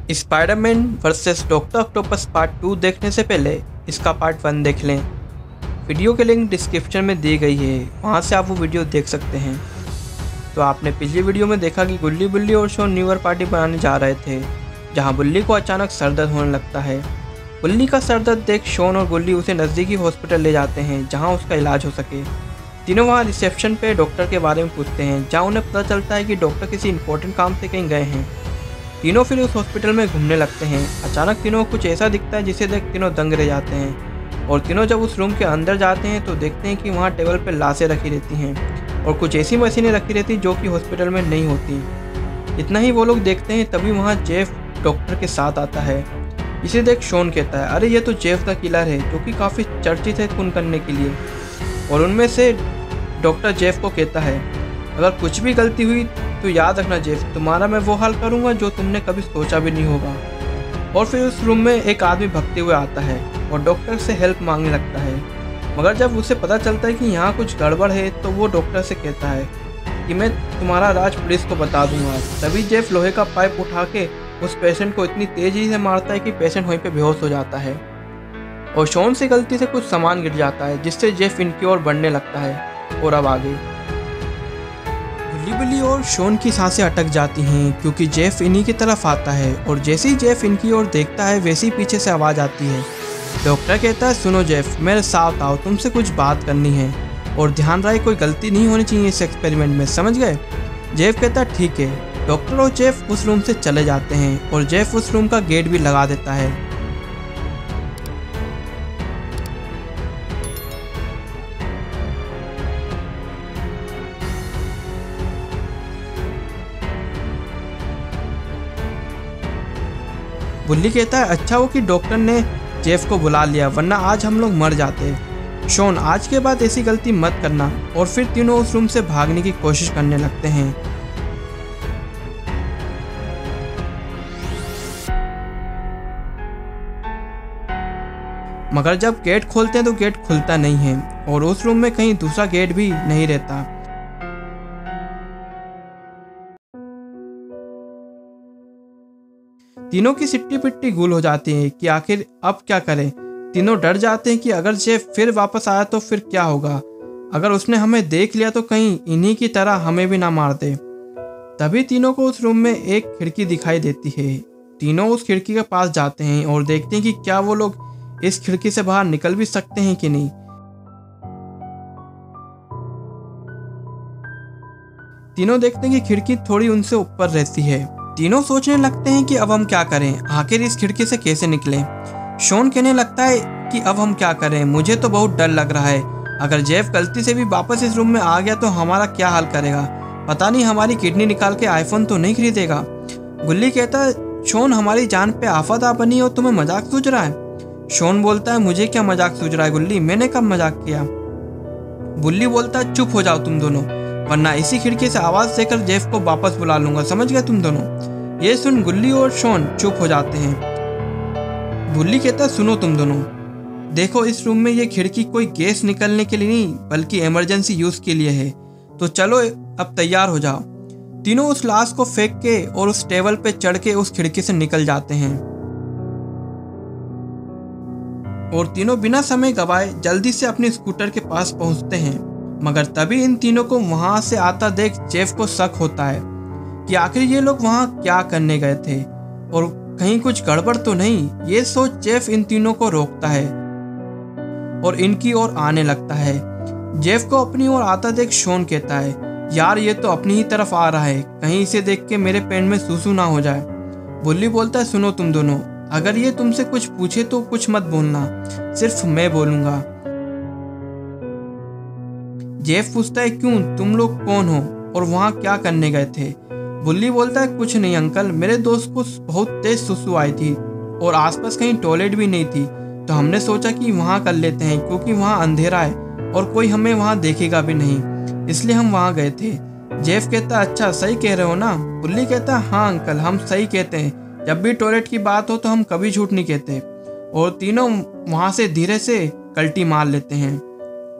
Spiderman versus doctor octopus part 2 देखने से पहले इसका पार्ट 1 देख लें। वीडियो की लिंक डिस्क्रिप्शन में दी गई है, वहाँ से आप वो वीडियो देख सकते हैं। तो आपने पिछली वीडियो में देखा कि गुल्ली बुल्ली और शॉन न्यू ईयर पार्टी बनाने जा रहे थे, जहाँ बुल्ली को अचानक सर दर्द होने लगता है। बुल्ली का सर दर्द देख शॉन और गुल्ली उसे नज़दीकी हॉस्पिटल ले जाते हैं, जहाँ उसका इलाज हो सके। तीनों वहाँ रिसेप्शन पे डॉक्टर के बारे में पूछते हैं, जहाँ उन्हें पता चलता है कि डॉक्टर किसी इंपॉर्टेंट काम से कहीं गए हैं। तीनों फिर उस हॉस्पिटल में घूमने लगते हैं। अचानक तीनों को कुछ ऐसा दिखता है जिसे देख तीनों दंग रह जाते हैं, और तीनों जब उस रूम के अंदर जाते हैं तो देखते हैं कि वहाँ टेबल पर लाशें रखी रहती हैं और कुछ ऐसी मशीनें रखी रहती जो कि हॉस्पिटल में नहीं होती। इतना ही वो लोग देखते हैं, तभी वहाँ जेफ डॉक्टर के साथ आता है। इसे देख शॉन कहता है, अरे ये तो जेफ द किलर है, जो कि काफ़ी चर्चित है खून करने के लिए। और उनमें से डॉक्टर जेफ को कहता है, अगर कुछ भी गलती हुई तो याद रखना जेफ, तुम्हारा मैं वो हाल करूँगा जो तुमने कभी सोचा भी नहीं होगा। और फिर उस रूम में एक आदमी भगते हुए आता है और डॉक्टर से हेल्प मांगने लगता है, मगर जब उसे पता चलता है कि यहाँ कुछ गड़बड़ है तो वो डॉक्टर से कहता है कि मैं तुम्हारा राज पुलिस को बता दूंगा। तभी जेफ लोहे का पाइप उठा के उस पेशेंट को इतनी तेजी से मारता है कि पेशेंट वहीं पे बेहोश हो जाता है, और शॉन से गलती से कुछ सामान गिर जाता है, जिससे जेफ इनकी ओर बढ़ने लगता है। और अब आगे बुल्ली और शॉन की सांसें अटक जाती हैं, क्योंकि जेफ इन्हीं की तरफ आता है, और जैसे ही जेफ इनकी ओर देखता है वैसे ही पीछे से आवाज़ आती है। डॉक्टर कहता है, सुनो जेफ, मेरे साथ आओ, तुमसे कुछ बात करनी है, और ध्यान रहे कोई गलती नहीं होनी चाहिए इस एक्सपेरिमेंट में, समझ गए? जेफ कहता है ठीक है। डॉक्टर और जेफ उस रूम से चले जाते हैं और जेफ उस रूम का गेट भी लगा देता है। बुल्ली कहता है, अच्छा हो कि डॉक्टर ने जेफ को बुला लिया, वरना आज हम लोग मर जाते। शॉन, आज के बाद ऐसी गलती मत करना। और फिर तीनों उस रूम से भागने की कोशिश करने लगते हैं। मगर जब गेट खोलते हैं तो गेट खुलता नहीं है, और उस रूम में कहीं दूसरा गेट भी नहीं रहता। तीनों की सिट्टी पिट्टी गुल हो जाती है कि आखिर अब क्या करें। तीनों डर जाते हैं कि अगर जेफ फिर वापस आया तो फिर क्या होगा, अगर उसने हमें देख लिया तो कहीं इन्हीं की तरह हमें भी ना मार दे। तभी तीनों को उस रूम में एक खिड़की दिखाई देती है। तीनों उस खिड़की के पास जाते हैं और देखते हैं कि क्या वो लोग इस खिड़की से बाहर निकल भी सकते हैं कि नहीं। तीनों देखते हैं कि खिड़की थोड़ी उनसे ऊपर रहती है। तीनों सोचने लगते हैं कि अब हम क्या करें, आखिर इस खिड़की से कैसे निकलें। शॉन कहने लगता है कि अब हम क्या करें, मुझे तो बहुत डर लग रहा है, अगर जेफ गलती से भी वापस इस रूम में आ गया तो हमारा क्या हाल करेगा, पता नहीं हमारी किडनी निकाल के आईफोन तो नहीं खरीदेगा। गुल्ली कहता है, शॉन, हमारी जान पे आफत आ बनी और तुम्हें मजाक सूझ रहा है। शॉन बोलता है, मुझे क्या मजाक सूझ रहा है गुल्ली, मैंने कब मजाक किया। गुल्ली बोलता है, चुप हो जाओ तुम दोनों, वरना इसी खिड़की से आवाज देकर जेफ को वापस बुला लूंगा, समझ गए तुम दोनों। ये सुन गुल्ली और शॉन चुप हो जाते हैं। गुल्ली कहता, सुनो तुम दोनों, देखो इस रूम में ये खिड़की कोई गैस निकलने के लिए नहीं बल्कि इमरजेंसी यूज के लिए है, तो चलो अब तैयार हो जाओ। तीनों उस लाश को फेंक के और उस टेबल पे चढ़ के उस खिड़की से निकल जाते हैं, और तीनों बिना समय गवाए जल्दी से अपने स्कूटर के पास पहुंचते हैं। मगर तभी इन तीनों को वहां से आता देख जेफ को शक होता है कि आखिर ये लोग वहां क्या करने गए थे और कहीं कुछ गड़बड़ तो नहीं। ये सोच जेफ इन तीनों को रोकता है और इनकी ओर आने लगता है। जेफ को अपनी ओर आता देख शॉन कहता है, यार ये तो अपनी ही तरफ आ रहा है, कहीं इसे देख के मेरे पेट में सूसू ना हो जाए। बुल्ली बोलता है, सुनो तुम दोनों, अगर ये तुमसे कुछ पूछे तो कुछ मत बोलना, सिर्फ मैं बोलूंगा। जेफ पूछता है, क्यों, तुम लोग कौन हो और वहां क्या करने गए थे? बुल्ली बोलता है, कुछ नहीं अंकल, मेरे दोस्त को बहुत तेज सुसु आई थी और आसपास कहीं टॉयलेट भी नहीं थी, तो हमने सोचा कि वहां कर लेते हैं, क्योंकि वहां अंधेरा है और कोई हमें वहां देखेगा भी नहीं, इसलिए हम वहां गए थे। जेफ कहता है, अच्छा सही कह रहे हो ना? बुल्ली कहता है, हाँ अंकल, हम सही कहते हैं, जब भी टॉयलेट की बात हो तो हम कभी झूठ नहीं कहते। और तीनों वहां से धीरे से कल्टी मार लेते हैं।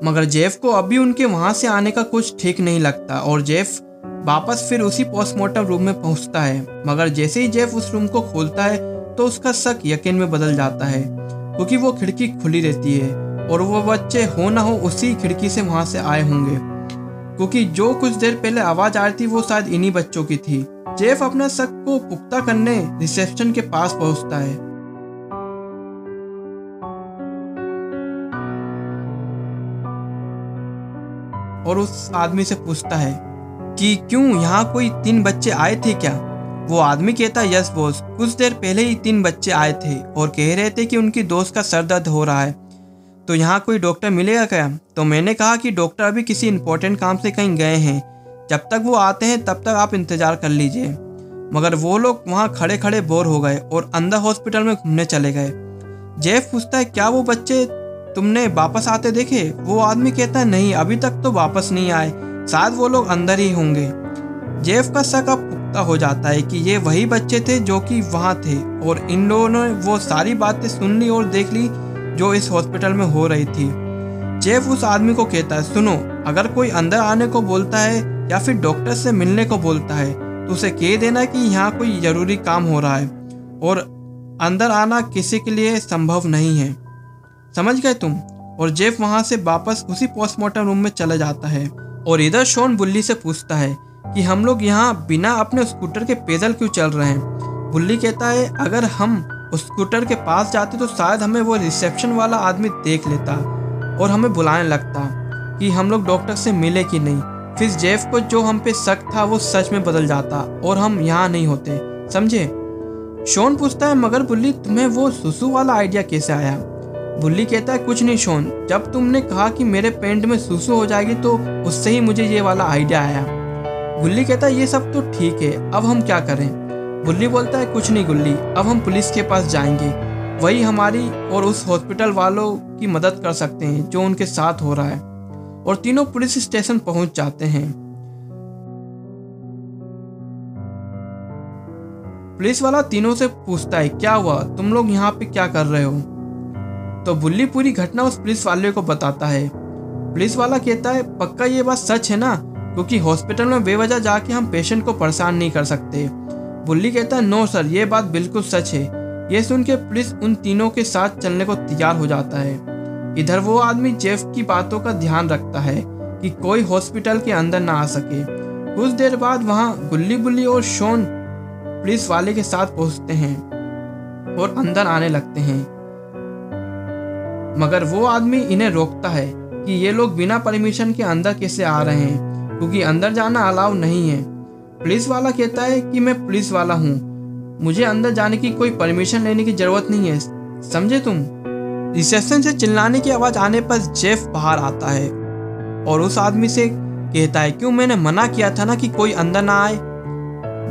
मगर जेफ को अभी उनके वहां से आने का कुछ ठीक नहीं लगता, और जेफ वापस फिर उसी पोस्टमार्टम रूम में पहुंचता है। मगर जैसे ही जेफ उस रूम को खोलता है तो उसका शक यकीन में बदल जाता है, क्योंकि वो खिड़की खुली रहती है और वो बच्चे हो ना हो उसी खिड़की से वहां से आए होंगे, क्योंकि जो कुछ देर पहले आवाज आ रही थी वो शायद इन्हीं बच्चों की थी। जेफ अपना शक को पुख्ता करने रिसेप्शन के पास पहुंचता है। और उस आदमी से पूछता है कि क्यों यहाँ कोई 3 बच्चे आए थे क्या? वो आदमी कहता है यस बॉस, कुछ देर पहले ही 3 बच्चे आए थे और कह रहे थे कि उनकी दोस्त का सर दर्द हो रहा है, तो यहाँ कोई डॉक्टर मिलेगा क्या? तो मैंने कहा कि डॉक्टर अभी किसी इंपॉर्टेंट काम से कहीं गए हैं, जब तक वो आते हैं तब तक आप इंतजार कर लीजिए। मगर वो लोग वहाँ खड़े खड़े बोर हो गए और अंदर हॉस्पिटल में घूमने चले गए। जेफ पूछता है क्या वो बच्चे तुमने वापस आते देखे? वो आदमी कहता है नहीं, अभी तक तो वापस नहीं आए, शायद वो लोग अंदर ही होंगे। जेफ का शक अब पुख्ता हो जाता है कि ये वही बच्चे थे जो कि वहाँ थे और इन लोगों ने वो सारी बातें सुन ली और देख ली जो इस हॉस्पिटल में हो रही थी। जेफ उस आदमी को कहता है सुनो, अगर कोई अंदर आने को बोलता है या फिर डॉक्टर से मिलने को बोलता है तो उसे कह देना कि यहाँ कोई जरूरी काम हो रहा है और अंदर आना किसी के लिए संभव नहीं है, समझ गए तुम? और जेफ वहां से वापस उसी पोस्टमार्टम रूम में चला जाता है। और इधर शॉन बुल्ली से पूछता है कि हम लोग यहाँ बिना अपने स्कूटर के पैदल क्यों चल रहे हैं? बुल्ली कहता है अगर हम उस स्कूटर के पास जाते तो शायद हमें वो रिसेप्शन वाला आदमी देख लेता और हमें बुलाने लगता कि हम लोग डॉक्टर से मिले कि नहीं। फिर जेफ को जो हम पे शक था वो सच में बदल जाता और हम यहाँ नहीं होते, समझे? शॉन पूछता है मगर बुल्ली तुम्हें वो सुसु वाला आइडिया कैसे आया? बुल्ली कहता है कुछ नहीं शॉन, जब तुमने कहा कि मेरे पेंट में सुसु हो जाएगी तो उससे ही मुझे ये वाला आइडिया आया। बुल्ली कहता है ये सब तो ठीक है, अब हम क्या करें? बुल्ली बोलता है कुछ नहीं गुल्ली, अब हम पुलिस के पास जाएंगे, वही हमारी और उस हॉस्पिटल वालों की मदद कर सकते हैं जो उनके साथ हो रहा है। और तीनों पुलिस स्टेशन पहुंच जाते हैं। पुलिस वाला तीनों से पूछता है क्या हुआ, तुम लोग यहाँ पे क्या कर रहे हो? तो बुल्ली पूरी घटना उस पुलिस वाले को बताता है। पुलिस वाला कहता है पक्का ये बात सच है ना, क्योंकि हॉस्पिटल में बेवजह जाके हम पेशेंट को परेशान नहीं कर सकते। बुल्ली कहता है नो सर, ये बात बिल्कुल सच है। ये सुन के पुलिस उन तीनों के साथ चलने को तैयार हो जाता है। इधर वो आदमी जेफ की बातों का ध्यान रखता है कि कोई हॉस्पिटल के अंदर ना आ सके। कुछ देर बाद वहाँ गुल्ली बुल्ली और शॉन पुलिस वाले के साथ पहुँचते हैं और अंदर आने लगते हैं, मगर वो आदमी इन्हें रोकता है कि ये लोग बिना परमिशन के अंदर कैसे आ रहे हैं, क्योंकि अंदर जाना अलाउ नहीं है। पुलिस वाला कहता है कि मैं पुलिस वाला हूँ, मुझे अंदर जाने की कोई परमिशन लेने की जरूरत नहीं है, समझे तुम? रिसेप्शन से चिल्लाने की आवाज आने पर जेफ बाहर आता है और उस आदमी से कहता है क्यों मैंने मना किया था ना कि कोई अंदर ना आए।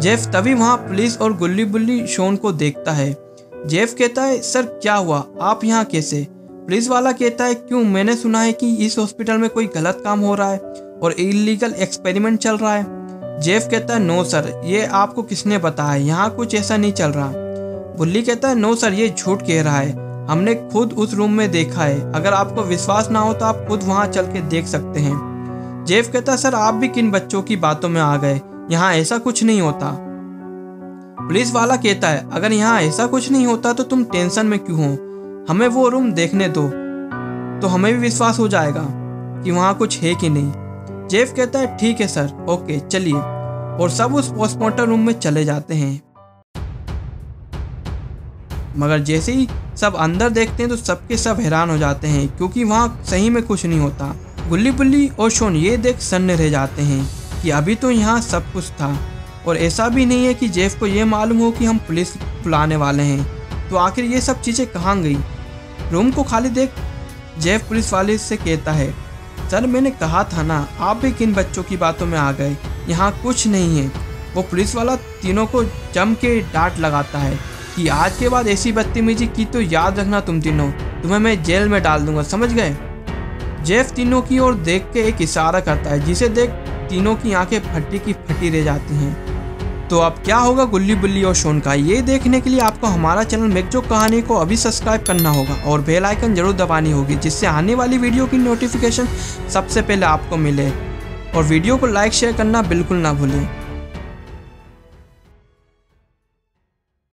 जेफ तभी वहाँ पुलिस और गुल्ली बुल्ली शॉन को देखता है। जेफ कहता है सर क्या हुआ, आप यहाँ कैसे? पुलिस वाला कहता है क्यों, मैंने सुना है कि इस हॉस्पिटल में कोई गलत काम हो रहा है और इलीगल एक्सपेरिमेंट चल रहा है। जेफ कहता है नो सर, ये आपको किसने बताया, यहाँ कुछ ऐसा नहीं चल रहा। बुल्ली कहता है नो सर, ये झूठ कह रहा है, हमने खुद उस रूम में देखा है, अगर आपको विश्वास ना हो तो आप खुद वहाँ चल के देख सकते हैं। जेफ कहता है सर आप भी किन बच्चों की बातों में आ गए, यहाँ ऐसा कुछ नहीं होता। पुलिस वाला कहता है अगर यहाँ ऐसा कुछ नहीं होता तो तुम टेंशन में क्यों हो, हमें वो रूम देखने दो तो हमें भी विश्वास हो जाएगा कि वहाँ कुछ है कि नहीं। जेफ कहता है ठीक है सर, ओके चलिए, और सब उस पोस्टमार्टम रूम में चले जाते हैं। मगर जैसे ही सब अंदर देखते हैं तो सबके सब हैरान हो जाते हैं, क्योंकि वहाँ सही में कुछ नहीं होता। गुल्ली बुल्ली और शॉन ये देख सन्न रह जाते हैं कि अभी तो यहाँ सब कुछ था और ऐसा भी नहीं है कि जेफ को ये मालूम हो कि हम पुलिस बुलाने वाले हैं, तो आखिर ये सब चीज़ें कहाँ गई? रूम को खाली देख जेफ पुलिस वाले से कहता है सर मैंने कहा था ना, आप भी किन बच्चों की बातों में आ गए, यहाँ कुछ नहीं है। वो पुलिस वाला तीनों को जम के डांट लगाता है कि आज के बाद ऐसी बदतमीजी की तो याद रखना तुम तीनों, तुम्हें मैं जेल में डाल दूंगा, समझ गए? जेफ तीनों की ओर देख के एक इशारा करता है, जिसे देख तीनों की आंखें फटी की फटी रह जाती हैं। तो अब क्या होगा गुल्ली बुल्ली और शॉन का, ये देखने के लिए आपको हमारा चैनल मेकजोक कहानी को अभी सब्सक्राइब करना होगा और बेल आइकन जरूर दबानी होगी, जिससे आने वाली वीडियो की नोटिफिकेशन सबसे पहले आपको मिले। और वीडियो को लाइक शेयर करना बिल्कुल ना भूलें।